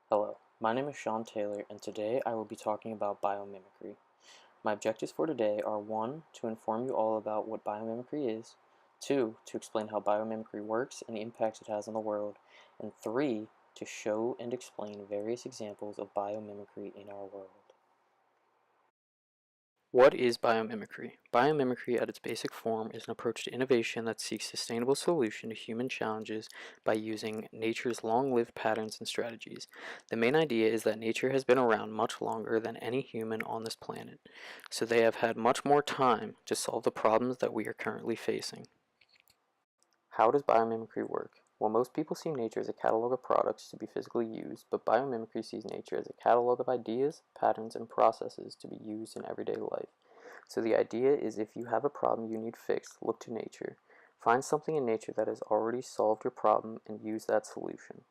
Hello, my name is Sean Taylor, and today I will be talking about biomimicry. My objectives for today are 1. To inform you all about what biomimicry is, 2. To explain how biomimicry works and the impact it has on the world, and 3. To show and explain various examples of biomimicry in our world. What is biomimicry? Biomimicry at its basic form is an approach to innovation that seeks sustainable solution to human challenges by using nature's long-lived patterns and strategies. The main idea is that nature has been around much longer than any human on this planet, so they have had much more time to solve the problems that we are currently facing. How does biomimicry work? Well, most people see nature as a catalog of products to be physically used, but biomimicry sees nature as a catalog of ideas, patterns, and processes to be used in everyday life. So the idea is if you have a problem you need fixed, look to nature. Find something in nature that has already solved your problem and use that solution.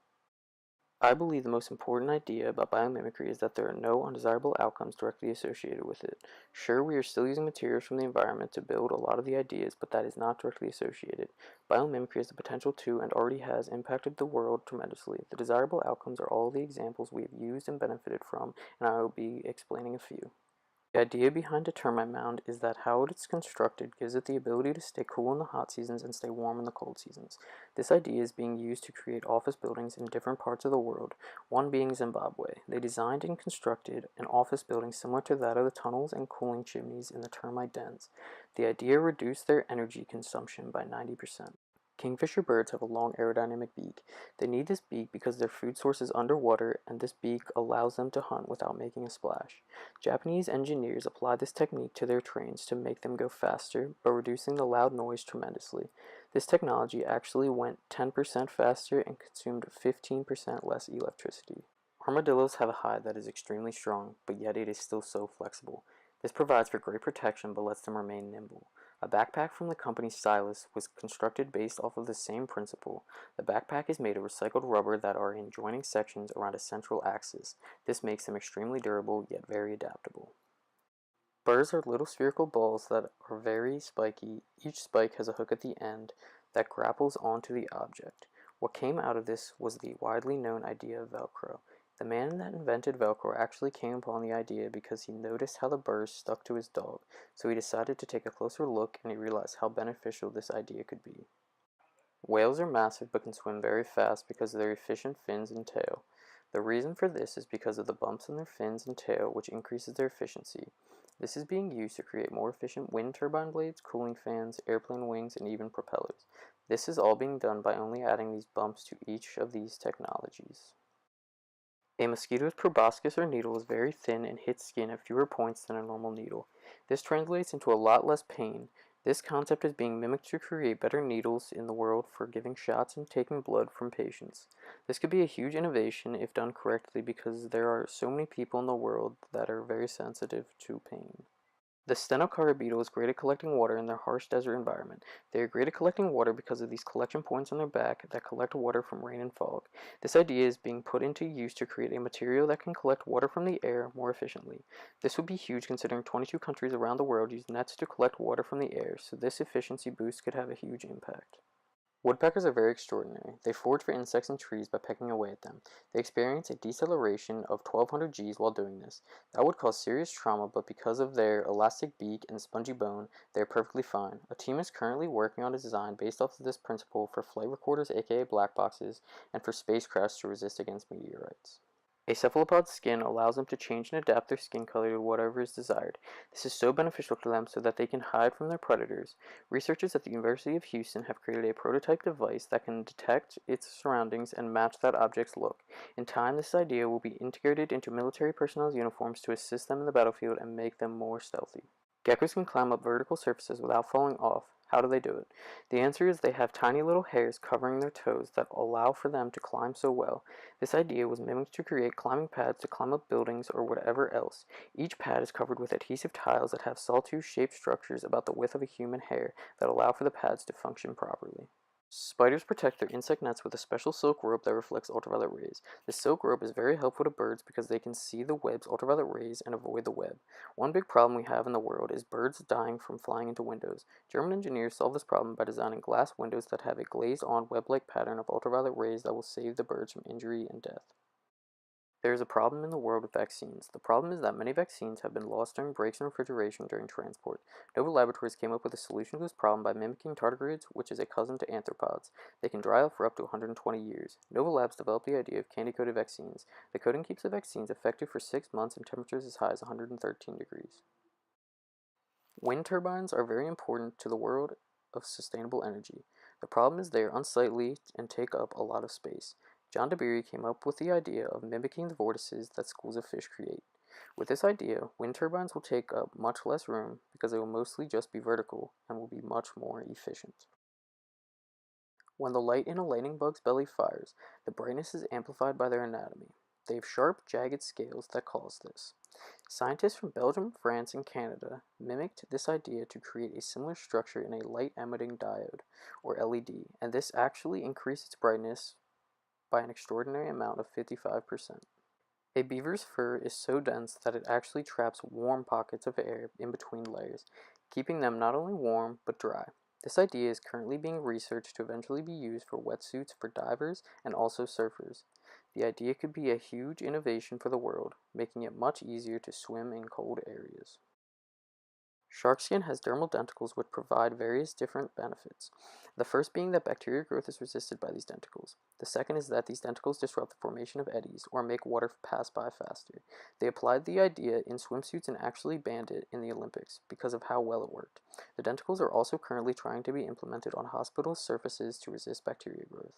I believe the most important idea about biomimicry is that there are no undesirable outcomes directly associated with it. Sure, we are still using materials from the environment to build a lot of the ideas, but that is not directly associated. Biomimicry has the potential to and already has impacted the world tremendously. The desirable outcomes are all the examples we have used and benefited from, and I will be explaining a few. The idea behind a termite mound is that how it is constructed gives it the ability to stay cool in the hot seasons and stay warm in the cold seasons. This idea is being used to create office buildings in different parts of the world, one being Zimbabwe. They designed and constructed an office building similar to that of the tunnels and cooling chimneys in the termite dens. The idea reduced their energy consumption by 90%. Kingfisher birds have a long aerodynamic beak. They need this beak because their food source is underwater, and this beak allows them to hunt without making a splash. Japanese engineers applied this technique to their trains to make them go faster, but reducing the loud noise tremendously. This technology actually went 10% faster and consumed 15% less electricity. Armadillos have a hide that is extremely strong, but yet it is still so flexible. This provides for great protection but lets them remain nimble. A backpack from the company Stylus was constructed based off of the same principle. The backpack is made of recycled rubber that are in joining sections around a central axis. This makes them extremely durable yet very adaptable. Burrs are little spherical balls that are very spiky. Each spike has a hook at the end that grapples onto the object. What came out of this was the widely known idea of Velcro. The man that invented Velcro actually came upon the idea because he noticed how the burrs stuck to his dog, so he decided to take a closer look and he realized how beneficial this idea could be. Whales are massive but can swim very fast because of their efficient fins and tail. The reason for this is because of the bumps in their fins and tail, which increases their efficiency. This is being used to create more efficient wind turbine blades, cooling fans, airplane wings, and even propellers. This is all being done by only adding these bumps to each of these technologies. A mosquito's proboscis or needle is very thin and hits skin at fewer points than a normal needle. This translates into a lot less pain. This concept is being mimicked to create better needles in the world for giving shots and taking blood from patients. This could be a huge innovation if done correctly because there are so many people in the world that are very sensitive to pain. The stenocara beetle is great at collecting water in their harsh desert environment. They are great at collecting water because of these collection points on their back that collect water from rain and fog. This idea is being put into use to create a material that can collect water from the air more efficiently. This would be huge considering 22 countries around the world use nets to collect water from the air, so this efficiency boost could have a huge impact. Woodpeckers are very extraordinary. They forage for insects in trees by pecking away at them. They experience a deceleration of 1200 Gs while doing this. That would cause serious trauma, but because of their elastic beak and spongy bone, they are perfectly fine. A team is currently working on a design based off of this principle for flight recorders, aka black boxes, and for spacecrafts to resist against meteorites. A cephalopod's skin allows them to change and adapt their skin color to whatever is desired. This is so beneficial to them so that they can hide from their predators. Researchers at the University of Houston have created a prototype device that can detect its surroundings and match that object's look. In time, this idea will be integrated into military personnel's uniforms to assist them in the battlefield and make them more stealthy. Geckos can climb up vertical surfaces without falling off. How do they do it? The answer is they have tiny little hairs covering their toes that allow for them to climb so well. This idea was mimicked to create climbing pads to climb up buildings or whatever else. Each pad is covered with adhesive tiles that have sawtooth-shaped structures about the width of a human hair that allow for the pads to function properly. Spiders protect their insect nets with a special silk rope that reflects ultraviolet rays. The silk rope is very helpful to birds because they can see the web's ultraviolet rays and avoid the web. One big problem we have in the world is birds dying from flying into windows. German engineers solved this problem by designing glass windows that have a glazed-on web-like pattern of ultraviolet rays that will save the birds from injury and death. There is a problem in the world with vaccines. The problem is that many vaccines have been lost during breaks in refrigeration during transport. Nova Laboratories came up with a solution to this problem by mimicking tardigrades, which is a cousin to arthropods. They can dry out for up to 120 years. Nova Labs developed the idea of candy-coated vaccines. The coating keeps the vaccines effective for 6 months in temperatures as high as 113 degrees. Wind turbines are very important to the world of sustainable energy. The problem is they are unsightly and take up a lot of space. John DeBerry came up with the idea of mimicking the vortices that schools of fish create. With this idea, wind turbines will take up much less room because they will mostly just be vertical and will be much more efficient. When the light in a lightning bug's belly fires, the brightness is amplified by their anatomy. They have sharp, jagged scales that cause this. Scientists from Belgium, France, and Canada mimicked this idea to create a similar structure in a light-emitting diode, or LED, and this actually increased its brightness by an extraordinary amount of 55%. A beaver's fur is so dense that it actually traps warm pockets of air in between layers, keeping them not only warm but dry. This idea is currently being researched to eventually be used for wetsuits for divers and also surfers. The idea could be a huge innovation for the world, making it much easier to swim in cold areas. Shark skin has dermal denticles which provide various different benefits. The first being that bacteria growth is resisted by these denticles. The second is that these denticles disrupt the formation of eddies or make water pass by faster. They applied the idea in swimsuits and actually banned it in the Olympics because of how well it worked. The denticles are also currently trying to be implemented on hospital surfaces to resist bacteria growth.